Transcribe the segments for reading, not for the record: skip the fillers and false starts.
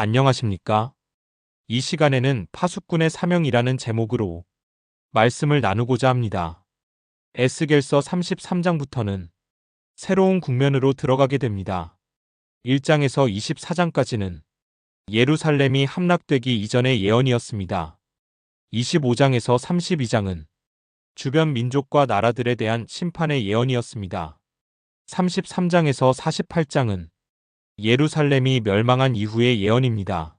안녕하십니까? 이 시간에는 파수꾼의 사명이라는 제목으로 말씀을 나누고자 합니다. 에스겔서 33장부터는 새로운 국면으로 들어가게 됩니다. 1장에서 24장까지는 예루살렘이 함락되기 이전의 예언이었습니다. 25장에서 32장은 주변 민족과 나라들에 대한 심판의 예언이었습니다. 33장에서 48장은 예루살렘이 멸망한 이후의 예언입니다.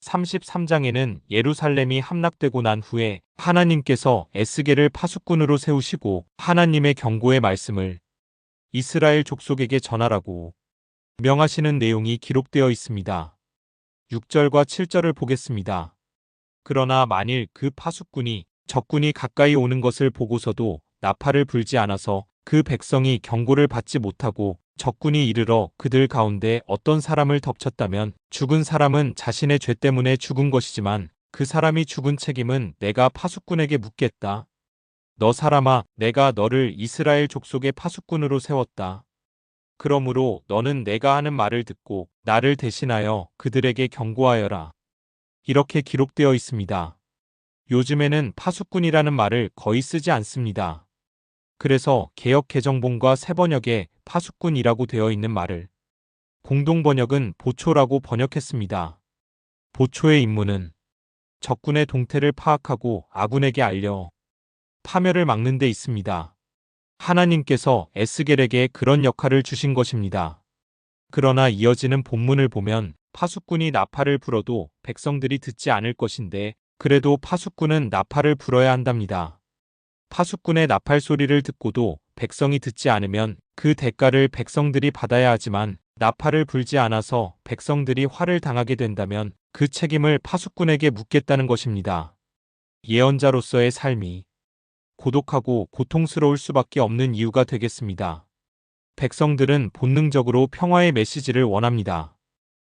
33장에는 예루살렘이 함락되고 난 후에 하나님께서 에스겔을 파수꾼으로 세우시고 하나님의 경고의 말씀을 이스라엘 족속에게 전하라고 명하시는 내용이 기록되어 있습니다. 6절과 7절을 보겠습니다. 그러나 만일 그 파수꾼이 적군이 가까이 오는 것을 보고서도 나팔을 불지 않아서 그 백성이 경고를 받지 못하고 적군이 이르러 그들 가운데 어떤 사람을 덮쳤다면 죽은 사람은 자신의 죄 때문에 죽은 것이지만 그 사람이 죽은 책임은 내가 파수꾼에게 묻겠다. 너 사람아, 내가 너를 이스라엘 족속의 파수꾼으로 세웠다. 그러므로 너는 내가 하는 말을 듣고 나를 대신하여 그들에게 경고하여라. 이렇게 기록되어 있습니다. 요즘에는 파수꾼이라는 말을 거의 쓰지 않습니다. 그래서 개역 개정본과 새번역에 파수꾼이라고 되어 있는 말을 공동번역은 보초라고 번역했습니다. 보초의 임무는 적군의 동태를 파악하고 아군에게 알려 파멸을 막는 데 있습니다. 하나님께서 에스겔에게 그런 역할을 주신 것입니다. 그러나 이어지는 본문을 보면 파수꾼이 나팔을 불어도 백성들이 듣지 않을 것인데 그래도 파수꾼은 나팔을 불어야 한답니다. 파수꾼의 나팔 소리를 듣고도 백성이 듣지 않으면 그 대가를 백성들이 받아야 하지만 나팔을 불지 않아서 백성들이 화를 당하게 된다면 그 책임을 파수꾼에게 묻겠다는 것입니다. 예언자로서의 삶이 고독하고 고통스러울 수밖에 없는 이유가 되겠습니다. 백성들은 본능적으로 평화의 메시지를 원합니다.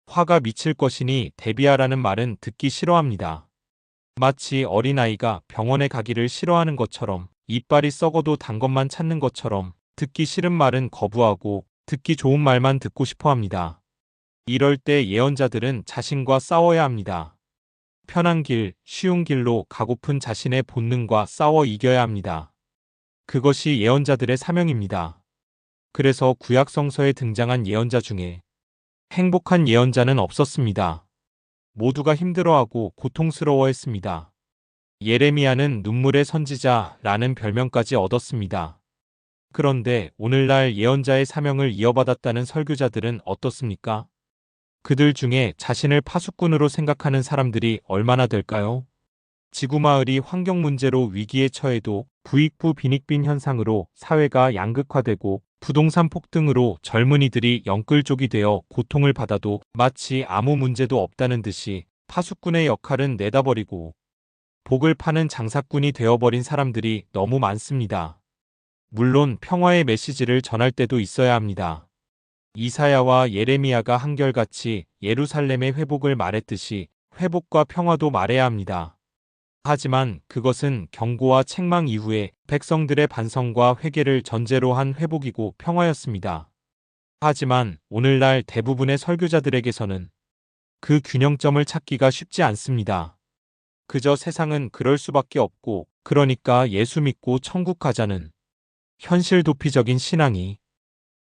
화가 미칠 것이니 대비하라는 말은 듣기 싫어합니다. 마치 어린아이가 병원에 가기를 싫어하는 것처럼 이빨이 썩어도 단 것만 찾는 것처럼 듣기 싫은 말은 거부하고 듣기 좋은 말만 듣고 싶어 합니다. 이럴 때 예언자들은 자신과 싸워야 합니다. 편한 길, 쉬운 길로 가고픈 자신의 본능과 싸워 이겨야 합니다. 그것이 예언자들의 사명입니다. 그래서 구약 성서에 등장한 예언자 중에 행복한 예언자는 없었습니다. 모두가 힘들어하고 고통스러워했습니다. 예레미야는 눈물의 선지자라는 별명까지 얻었습니다. 그런데 오늘날 예언자의 사명을 이어받았다는 설교자들은 어떻습니까? 그들 중에 자신을 파수꾼으로 생각하는 사람들이 얼마나 될까요? 지구마을이 환경 문제로 위기에 처해도 부익부 빈익빈 현상으로 사회가 양극화되고 부동산 폭등으로 젊은이들이 영끌족이 되어 고통을 받아도 마치 아무 문제도 없다는 듯이 파수꾼의 역할은 내다버리고 복을 파는 장사꾼이 되어버린 사람들이 너무 많습니다. 물론 평화의 메시지를 전할 때도 있어야 합니다. 이사야와 예레미야가 한결같이 예루살렘의 회복을 말했듯이 회복과 평화도 말해야 합니다. 하지만 그것은 경고와 책망 이후에 백성들의 반성과 회개를 전제로 한 회복이고 평화였습니다. 하지만 오늘날 대부분의 설교자들에게서는 그 균형점을 찾기가 쉽지 않습니다. 그저 세상은 그럴 수밖에 없고 그러니까 예수 믿고 천국 가자는 현실 도피적인 신앙이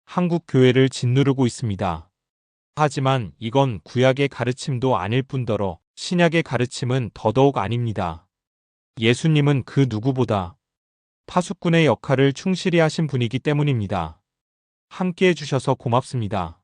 한국 교회를 짓누르고 있습니다. 하지만 이건 구약의 가르침도 아닐 뿐더러 신약의 가르침은 더더욱 아닙니다. 예수님은 그 누구보다 파수꾼의 역할을 충실히 하신 분이기 때문입니다. 함께 해주셔서 고맙습니다.